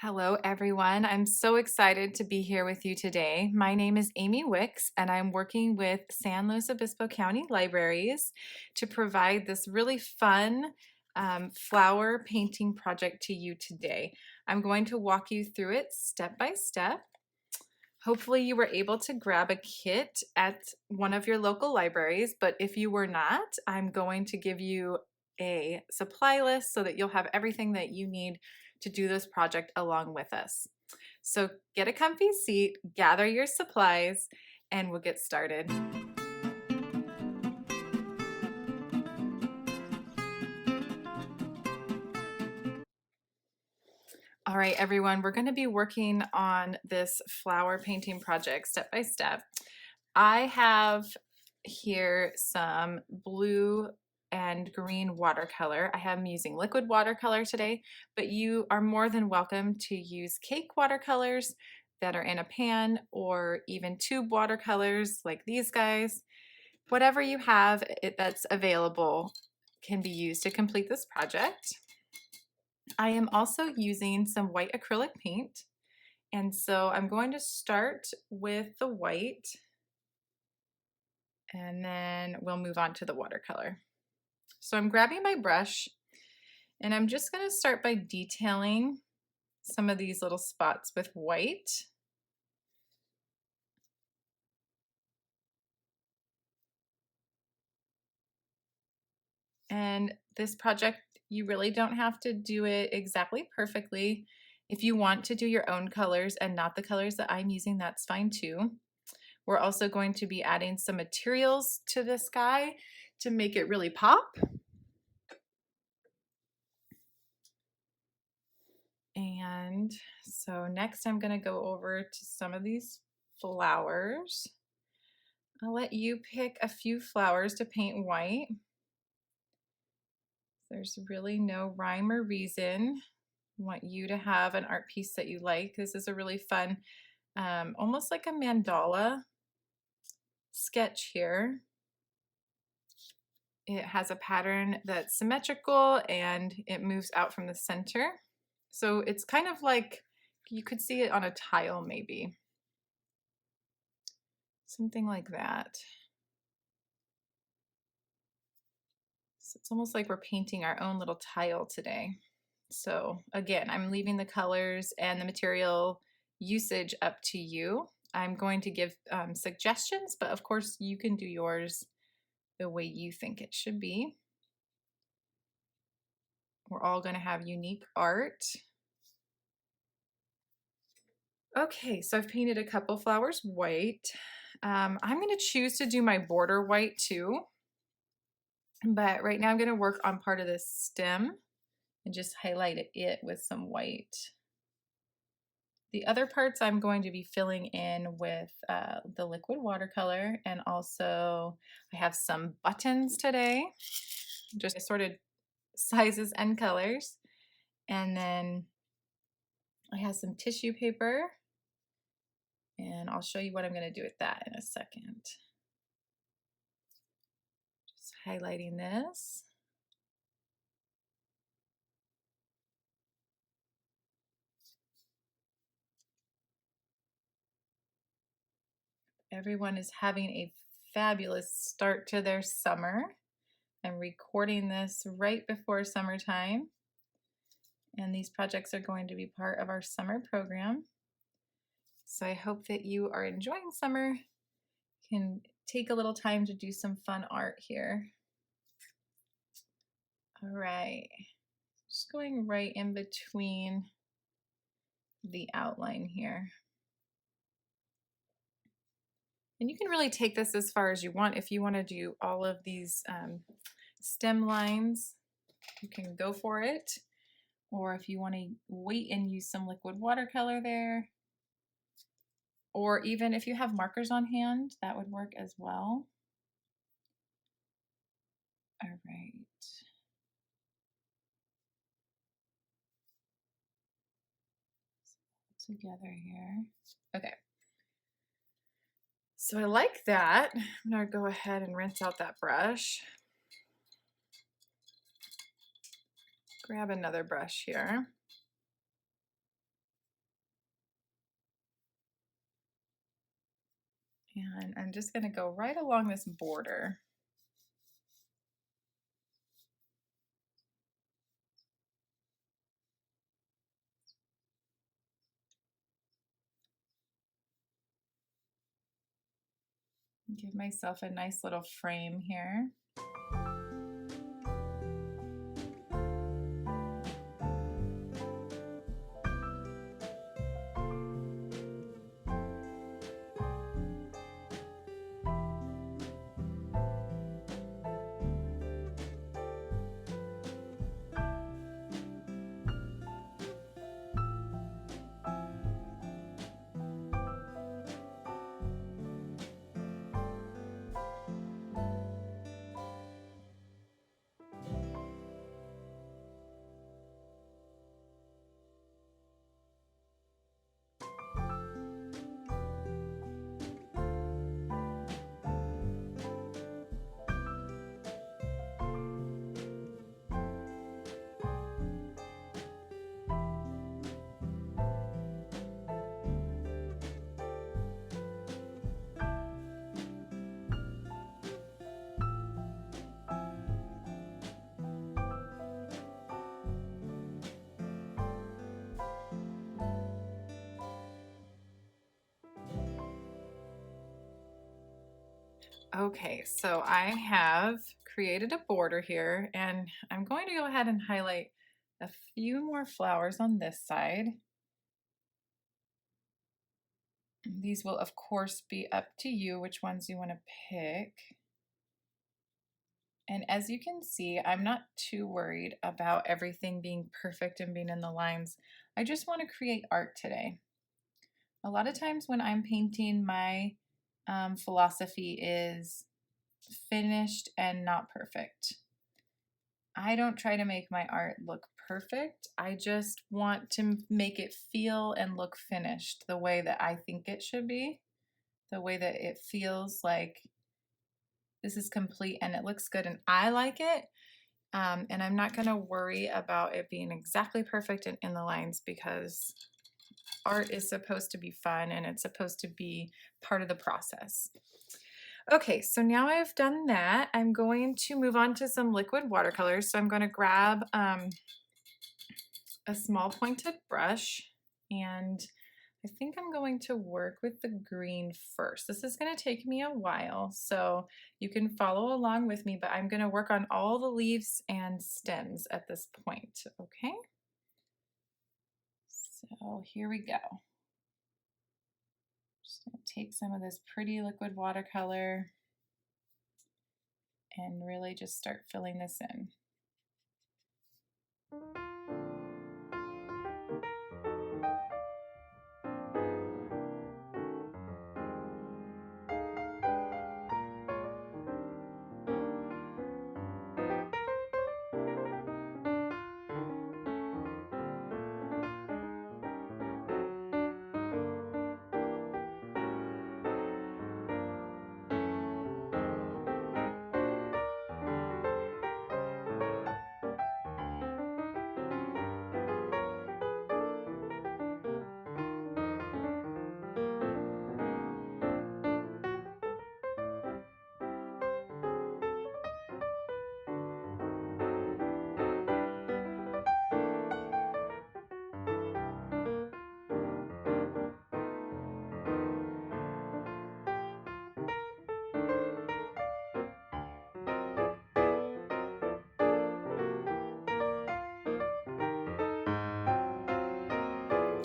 Hello, everyone. I'm so excited to be here with you today. My name is Amy Wicks, and I'm working with San Luis Obispo County Libraries to provide this really fun flower painting project to you today. I'm going to walk you through it step by step. Hopefully you were able to grab a kit at one of your local libraries, but if you were not, I'm going to give you a supply list so that you'll have everything that you need to do this project along with us. So get a comfy seat, gather your supplies, and we'll get started. All right, everyone, we're going to be working on this flower painting project step by step. I have here some blue and green watercolor. I am using liquid watercolor today, but you are more than welcome to use cake watercolors that are in a pan or even tube watercolors like these guys. Whatever you have that's available can be used to complete this project. I am also using some white acrylic paint, and so I'm going to start with the white and then we'll move on to the watercolor. So I'm grabbing my brush and I'm just going to start by detailing some of these little spots with white. And this project, you really don't have to do it exactly perfectly. If you want to do your own colors and not the colors that I'm using, that's fine too. We're also going to be adding some materials to this guy to make it really pop. And so next I'm going to go over to some of these flowers. I'll let you pick a few flowers to paint white. There's really no rhyme or reason. I want you to have an art piece that you like. This is a really fun, almost like a mandala sketch here. It has a pattern that's symmetrical and it moves out from the center. So it's kind of like, you could see it on a tile maybe. Something like that. So it's almost like we're painting our own little tile today. So again, I'm leaving the colors and the material usage up to you. I'm going to give suggestions, but of course you can do yours the way you think it should be. We're all going to have unique art. Okay, so I've painted a couple flowers white. I'm going to choose to do my border white too, but right now I'm going to work on part of this stem and just highlight it with some white. The other parts I'm going to be filling in with the liquid watercolor, and also I have some buttons today, just assorted sizes and colors. And then I have some tissue paper, and I'll show you what I'm going to do with that in a second. Just highlighting this. Everyone is having a fabulous start to their summer. I'm recording this right before summertime, and these projects are going to be part of our summer program. So I hope that you are enjoying summer, can take a little time to do some fun art here. All right, just going right in between the outline here. And you can really take this as far as you want. If you want to do all of these stem lines, you can go for it. Or if you want to wait and use some liquid watercolor there, or even if you have markers on hand, that would work as well. All right. Together here. Okay. So I like that. I'm gonna go ahead and rinse out that brush. Grab another brush here. And I'm just going to go right along this border. Give myself a nice little frame here. Okay, so I have created a border here, and I'm going to go ahead and highlight a few more flowers on this side. These will of course be up to you which ones you want to pick. And as you can see, I'm not too worried about everything being perfect and being in the lines. I just want to create art today. A lot of times when I'm painting, my philosophy is finished and not perfect. I don't try to make my art look perfect. I just want to make it feel and look finished the way that I think it should be, the way that it feels like this is complete and it looks good and I like it. And I'm not going to worry about it being exactly perfect and in the lines, because art is supposed to be fun and it's supposed to be part of the process. Okay, so now I've done that, I'm going to move on to some liquid watercolors. So I'm going to grab a small pointed brush, and I think I'm going to work with the green first. This is going to take me a while, so you can follow along with me, but I'm going to work on all the leaves and stems at this point, okay? So here we go. Just going to take some of this pretty liquid watercolor and really just start filling this in.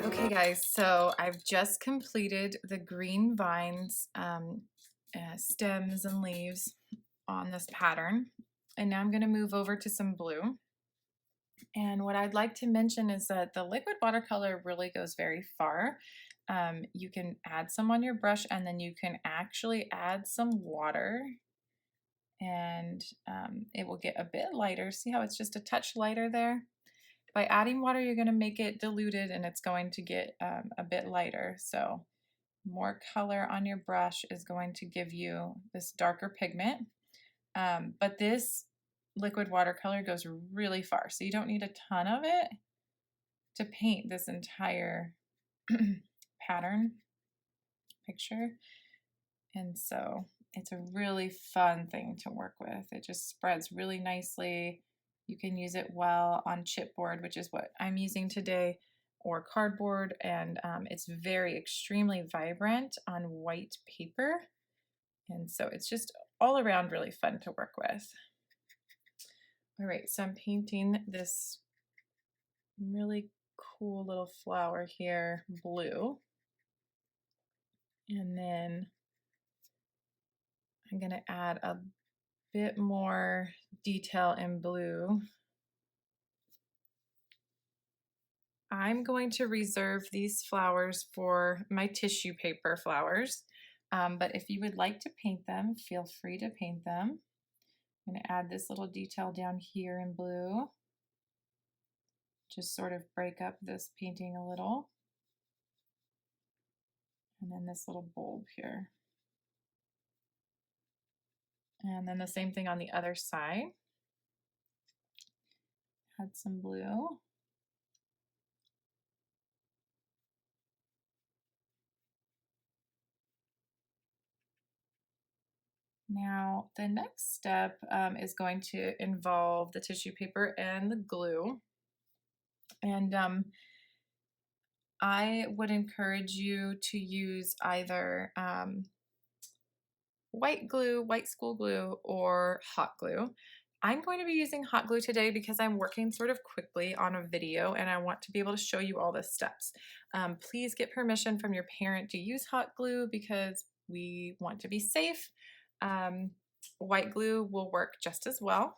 Okay guys, so I've just completed the green vines, stems and leaves on this pattern, and now I'm going to move over to some blue. And what I'd like to mention is that the liquid watercolor really goes very far. You can add some on your brush, and then you can actually add some water, and it will get a bit lighter. See how it's just a touch lighter there? By adding water, you're going to make it diluted and it's going to get a bit lighter. So more color on your brush is going to give you this darker pigment. But this liquid watercolor goes really far, so you don't need a ton of it to paint this entire pattern picture. And so it's a really fun thing to work with. It just spreads really nicely. You can use it well on chipboard, which is what I'm using today, or cardboard, and it's very extremely vibrant on white paper. And so it's just all around really fun to work with. All right, so I'm painting this really cool little flower here, blue. And then I'm gonna add a bit more detail in blue. I'm going to reserve these flowers for my tissue paper flowers, but if you would like to paint them, feel free to paint them. I'm going to add this little detail down here in blue. Just sort of break up this painting a little. And then this little bulb here. And then the same thing on the other side. Add some blue. Now, the next step is going to involve the tissue paper and the glue. And I would encourage you to use either white glue, white school glue, or hot glue. I'm going to be using hot glue today because I'm working sort of quickly on a video and I want to be able to show you all the steps. Please get permission from your parent to use hot glue because we want to be safe. White glue will work just as well.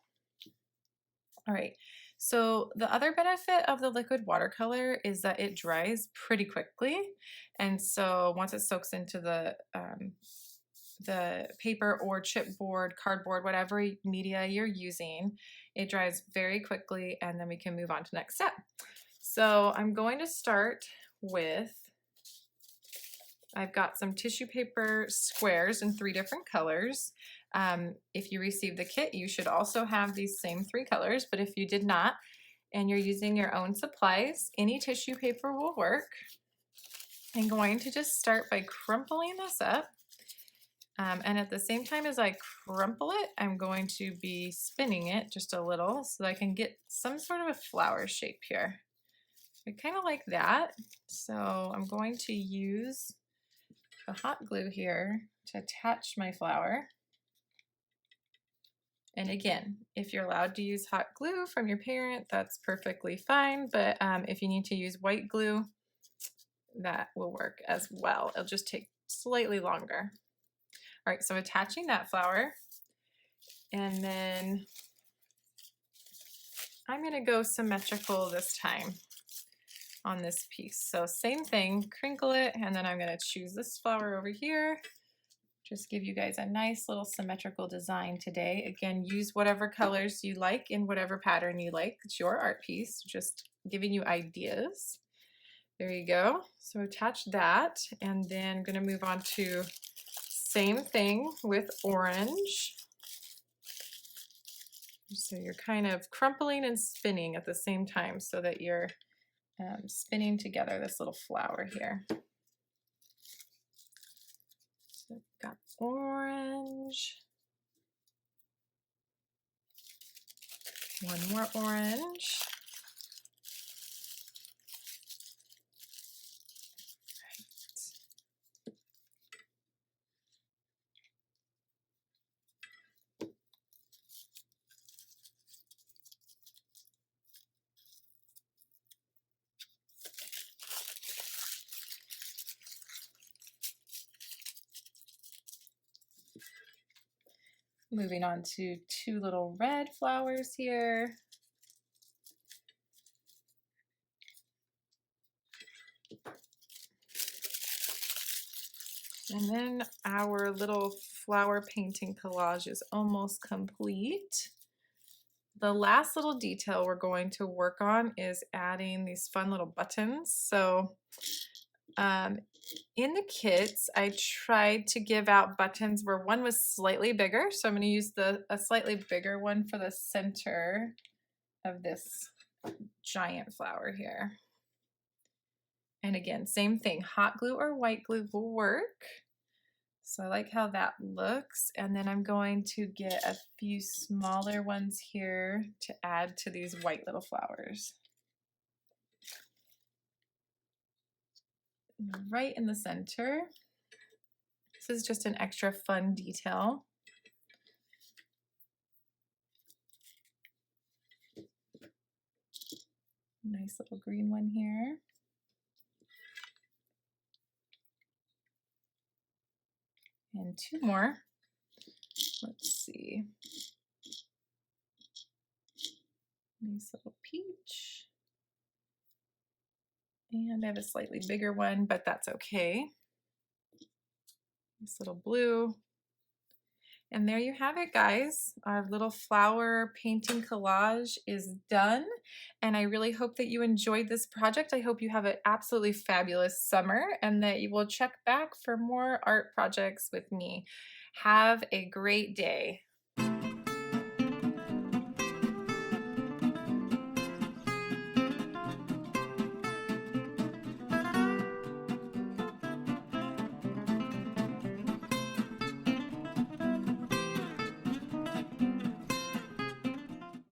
All right, so the other benefit of the liquid watercolor is that it dries pretty quickly. And so once it soaks into the paper or chipboard, cardboard, whatever media you're using, it dries very quickly and then we can move on to the next step. So I'm going to start with, I've got some tissue paper squares in 3 different colors. If you received the kit, you should also have these same 3 colors, but if you did not and you're using your own supplies, any tissue paper will work. I'm going to just start by crumpling this up. And at the same time as I crumple it, I'm going to be spinning it just a little so that I can get some sort of a flower shape here. I kind of like that. So I'm going to use the hot glue here to attach my flower. And again, if you're allowed to use hot glue from your parent, that's perfectly fine. But if you need to use white glue, that will work as well. It'll just take slightly longer. All right, so attaching that flower, and then I'm gonna go symmetrical this time on this piece. So same thing, crinkle it, and then I'm gonna choose this flower over here. Just give you guys a nice little symmetrical design today. Again, use whatever colors you like in whatever pattern you like. It's your art piece, just giving you ideas. There you go. So attach that, and then I'm gonna move on to same thing with orange. So you're kind of crumpling and spinning at the same time so that you're spinning together this little flower here. So I've got orange. One more orange. Moving on to 2 little red flowers here. And then our little flower painting collage is almost complete. The last little detail we're going to work on is adding these fun little buttons. So in the kits, I tried to give out buttons where one was slightly bigger. So I'm going to use a slightly bigger one for the center of this giant flower here. And again, same thing, hot glue or white glue will work. So I like how that looks. And then I'm going to get a few smaller ones here to add to these white little flowers. Right in the center. This is just an extra fun detail. Nice little green one here. And two more. Let's see. Nice little peach. And I have a slightly bigger one, but that's okay. Nice little blue. And there you have it, guys. Our little flower painting collage is done. And I really hope that you enjoyed this project. I hope you have an absolutely fabulous summer and that you will check back for more art projects with me. Have a great day.